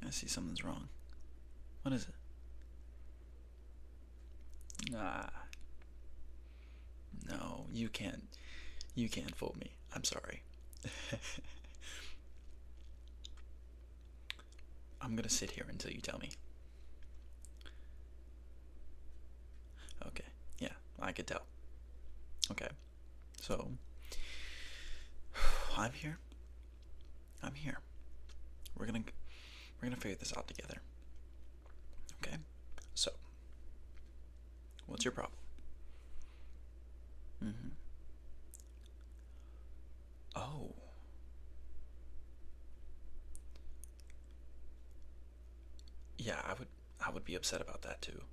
I see something's wrong. What is it? Ah, no, you can't. You can't fool me. I'm sorry. I'm gonna sit here until you tell me. Okay. Yeah, I could tell. Okay. So, I'm here. I'm here. We're gonna we're gonna figure this out together. Okay? So, what's your problem? Mm-hmm. Oh. Yeah, I would be upset about that too.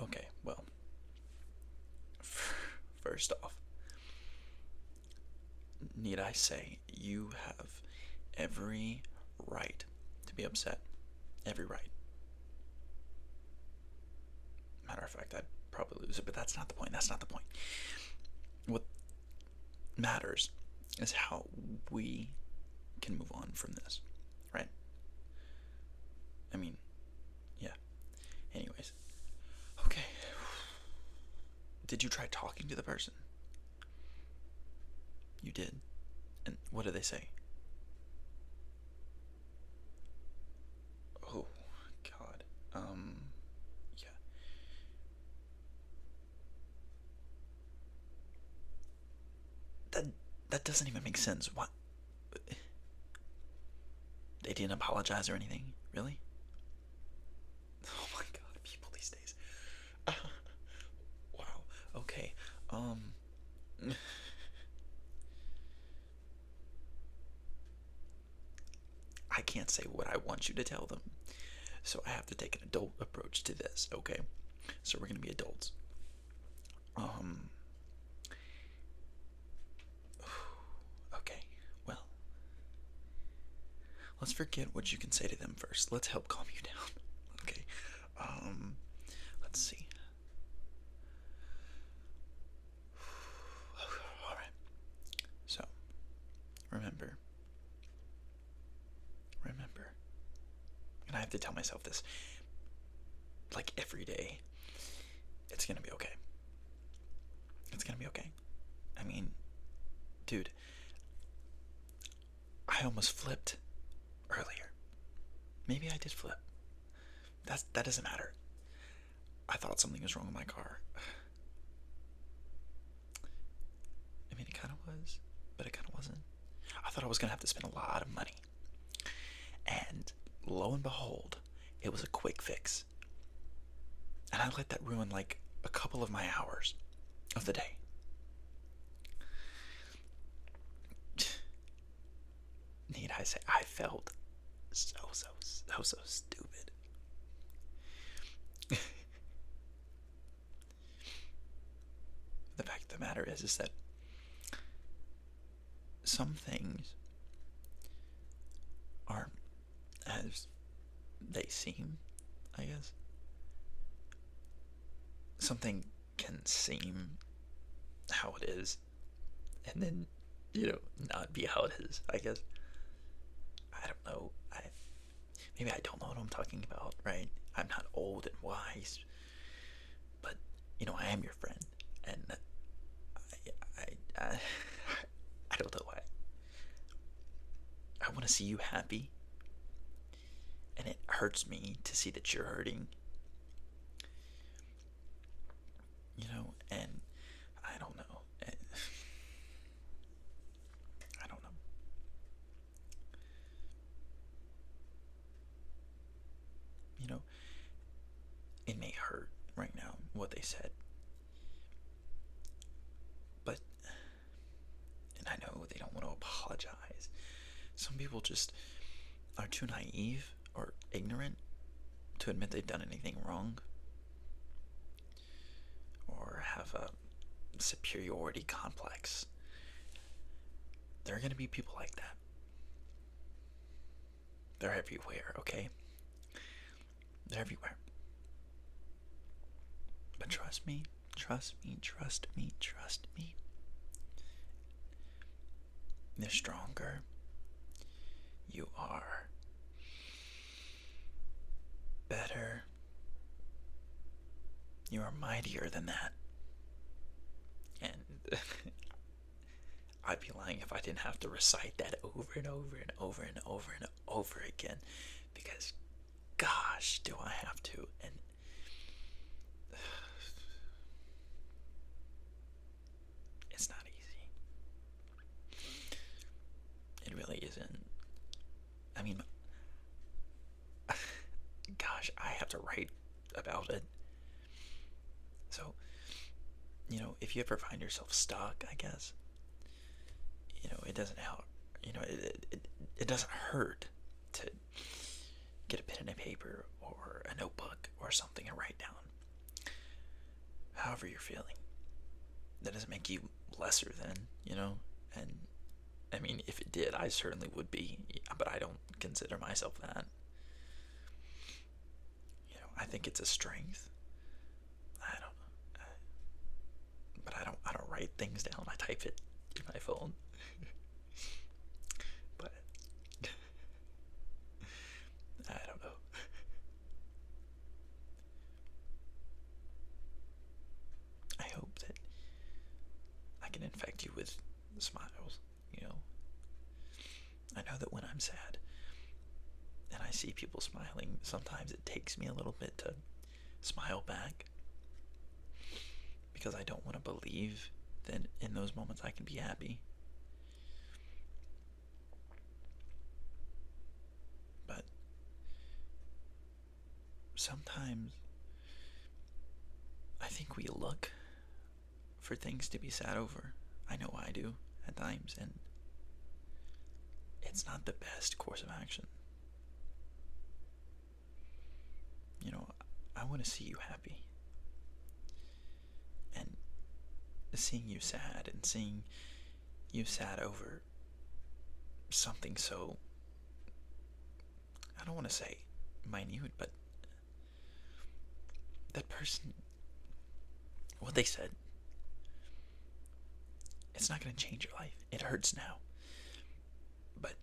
Okay, well, first off, need I say you have every right to be upset. Every right. Matter of fact, I'd probably lose it, but that's not the point. That's not the point. What matters is how we can move on from this, right? I mean, yeah. Anyways, okay. Did you try talking to the person? You did. And what did they say? Oh, God. Yeah. That that doesn't even make sense. What? They didn't apologize or anything? Really? Oh my God, people these days. Wow. Okay. Um. I can't say what I want you to tell them, so I have to take an adult approach to this. Okay. So we're gonna be adults. Um. Okay. Well, let's forget what you can say to them first. Let's help calm you down. Okay. Um. Let's see. All right. So remember, remember, and I have to tell myself this like every day. It's gonna be okay. It's gonna be okay. I mean, dude, I almost flipped earlier. Maybe I did flip. That doesn't matter. I thought something was wrong with my car. I mean, it kind of was, but it kind of wasn't. I thought I was gonna have to spend a lot of money, and lo and behold, it was a quick fix. And I let that ruin like a couple of my hours of the day. Need I say, I felt so stupid. The fact of the matter is that some things aren't as they seem, I guess. Something can seem how it is, and then, not be how it is, I guess. I don't know. Maybe I don't know what I'm talking about, right? I'm not old and wise, but I am your friend, and I I don't know why. I want to see you happy, and it hurts me to see that you're hurting. And I don't know. I don't know. You know, it may hurt right now what they said, but and I know they don't want to apologize. Some people just are too naive or ignorant to admit they've done anything wrong or have a superiority complex. There are going to be people like that. They're everywhere, okay? They're everywhere. But trust me, trust me, trust me, trust me. They're stronger. You are better. You are mightier than that. And I'd be lying if I didn't have to recite that over and over and over and over and over again. Because, gosh, do I have to. And it's not easy. It really isn't. I mean, gosh, I have to write about it. So, if you ever find yourself stuck, I guess, it doesn't help. It doesn't hurt to get a pen and a paper or a notebook or something and write down however you're feeling. That doesn't make you lesser than, and I mean, if it did, I certainly would be, but I don't consider myself that. I think it's a strength. I don't know, but I don't write things down. I type it in my phone. But I don't know. I hope that I can infect you with smiles. I know that when I'm sad and I see people smiling, sometimes it takes me a little bit to smile back, because I don't want to believe that in those moments I can be happy. But sometimes I think we look for things to be sad over. I know I do at times, and it's not the best course of action. I want to see you happy. And seeing you sad and seeing you sad over something so, I don't want to say minute, but that person, what they said, it's not going to change your life. It hurts now. But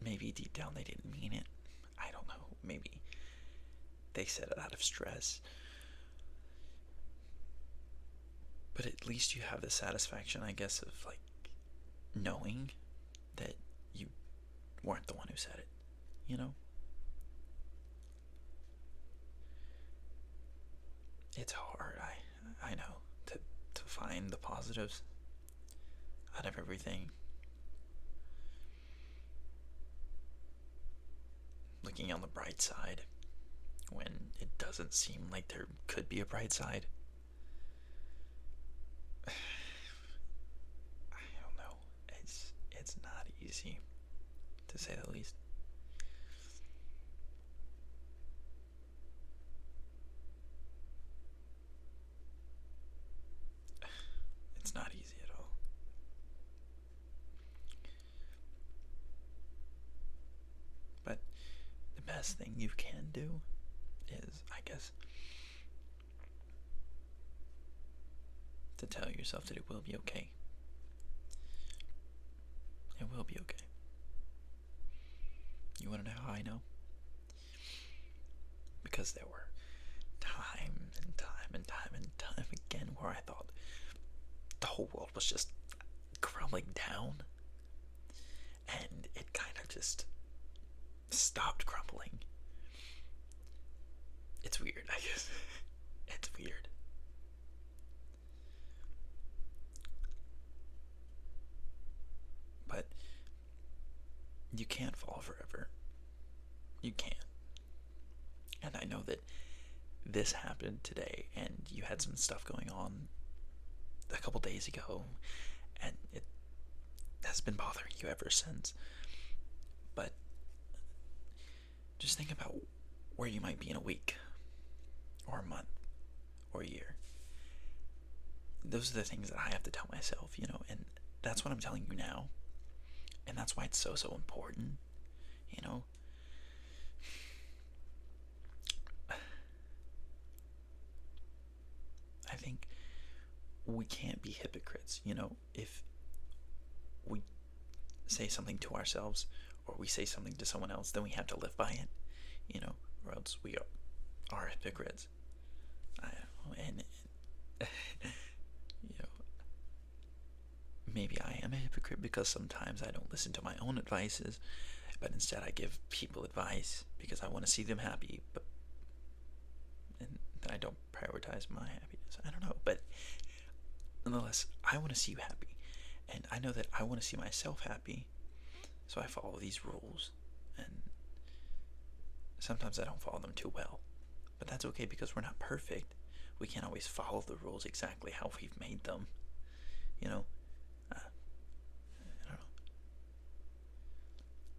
maybe deep down they didn't mean it. I don't know. Maybe they said it out of stress. But at least you have the satisfaction, I guess, of knowing that you weren't the one who said it. It's hard. I know, to find the positives out of everything. Looking on the bright side when it doesn't seem like there could be a bright side. I don't know. It's not easy, to say the least. It's not easy at all. But the best thing you can do is, I guess, to tell yourself that it will be okay. It will be okay. You want to know how I know? Because there were time and time and time and time again where I thought the whole world was just crumbling down, and it kind of just stopped crumbling. It's weird, I guess. It's weird. But you can't fall forever. You can't. And I know that this happened today, and you had some stuff going on a couple days ago, and it has been bothering you ever since. But just think about where you might be in a week, or a month, or a year. Those are the things that I have to tell myself, and that's what I'm telling you now. And that's why it's so important, I think we can't be hypocrites, if we say something to ourselves or we say something to someone else, then we have to live by it, or else we are hypocrites. And you know, maybe I am a hypocrite because sometimes I don't listen to my own advices, but instead I give people advice because I want to see them happy, and I don't prioritize my happiness. I don't know, but nonetheless, I want to see you happy, and I know that I want to see myself happy, so I follow these rules, and sometimes I don't follow them too well, but that's okay because we're not perfect. We can't always follow the rules exactly how we've made them, you know. I don't know.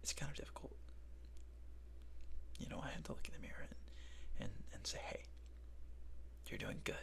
It's kind of difficult. I have to look in the mirror and say, hey, you're doing good.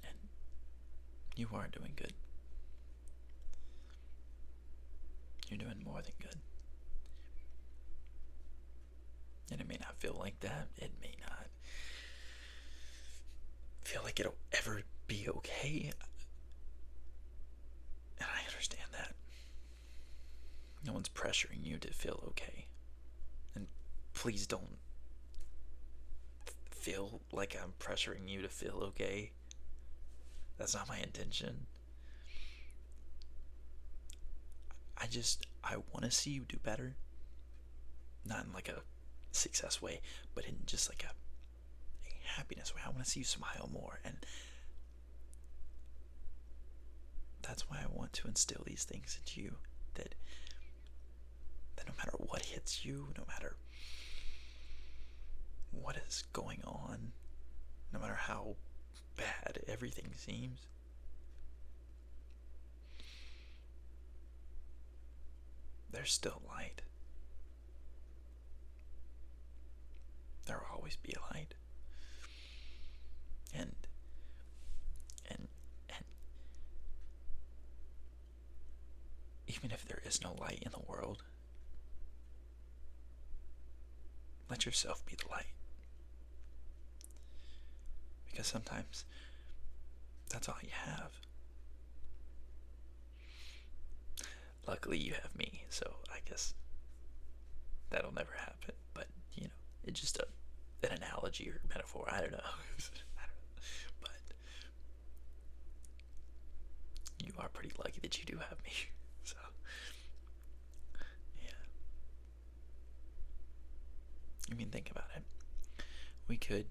And you are doing good. You're doing more than good. And it may not feel like that. It may not feel like it'll ever be okay. And I understand that. No one's pressuring you to feel okay. And please don't feel like I'm pressuring you to feel okay. That's not my intention. I want to see you do better. Not in like a success way, but in just like a happiness way. I want to see you smile more, and that's why I want to instill these things into you, that no matter what hits you, no matter what is going on, no matter how bad everything seems, there's still light. There will always be a light. And even if there is no light in the world, let yourself be the light. Because sometimes that's all you have. Luckily you have me, so I guess that'll never happen. But, it's just an analogy or metaphor. I don't know. But you are pretty lucky that you do have me. So, yeah. I mean, think about it. We could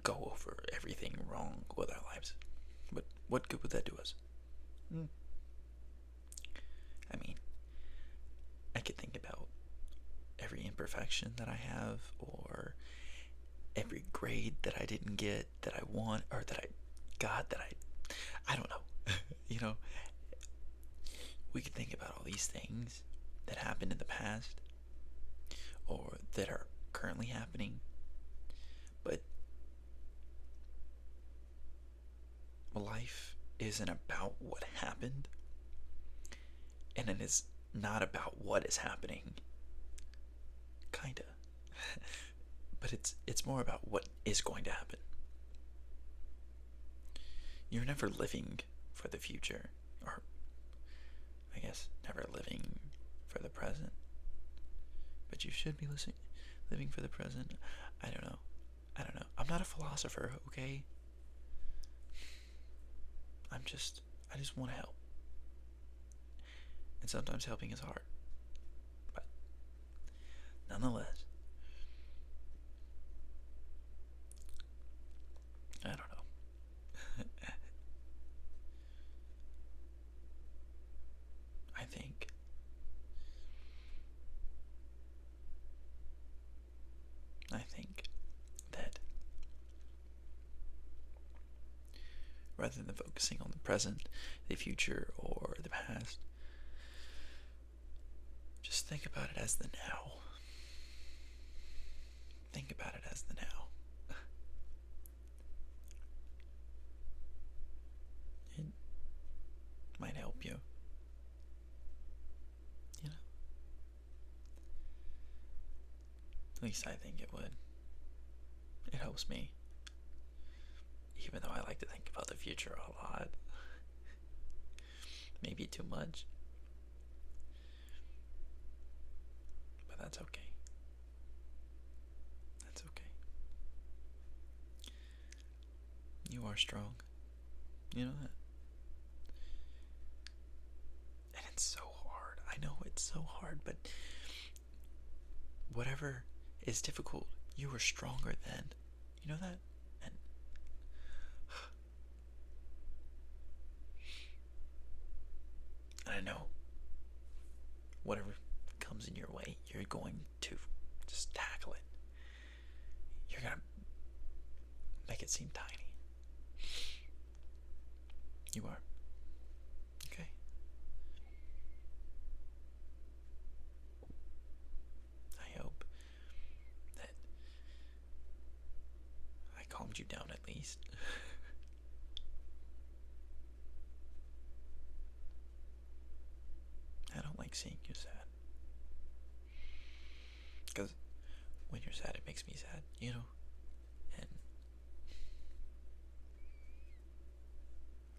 go over everything wrong with our lives, but what good would that do us? I mean, I could think about every imperfection that I have, or every grade that I didn't get that I want, or that I got that I don't know. We could think about all these things that happened in the past or that are currently happening, but life isn't about what happened, and it is not about what is happening. Kinda. But it's more about what is going to happen. You're never living for the future, or I guess never living for the present. But you should be living for the present. I don't know. I'm not a philosopher, okay? I just want to help. And sometimes helping is hard. But nonetheless, I don't know. I think that rather than focusing on the present, the future, or the past, just think about it as the now. Think about it as the now. It might help you. At least I think it would. It helps me. Even though I like to think about the future a lot. Maybe too much. But that's okay. That's okay. You are strong. You know that? And it's so hard. I know it's so hard, but whatever is difficult, you are stronger than. You know that? And I know whatever comes in your way, you're going to just tackle it. You're going to make it seem tiny. You are. Okay? I hope that I calmed you down at least. I don't like seeing you sad. Because when you're sad, it makes me sad, you know? And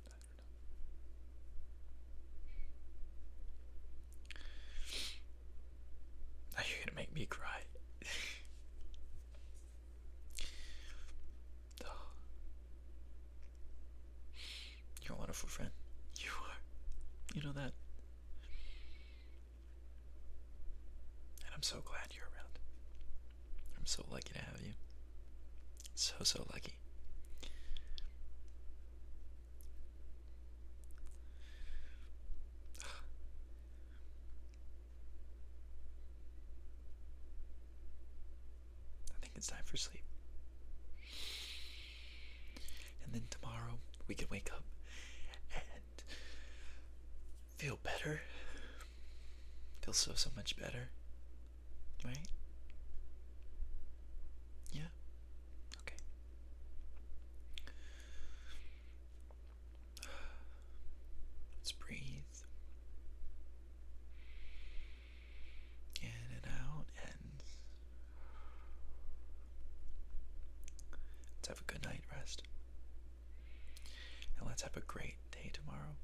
I don't know. Now you're gonna make me cry. Oh, you're a wonderful friend. You are. You know that? And I'm so glad you're around. I'm so lucky to have you. So lucky. I think it's time for sleep. And then tomorrow we can wake up and feel better. Feel so much better. Right? Yeah? Okay. Let's breathe in and out, and let's have a good night rest. And let's have a great day tomorrow.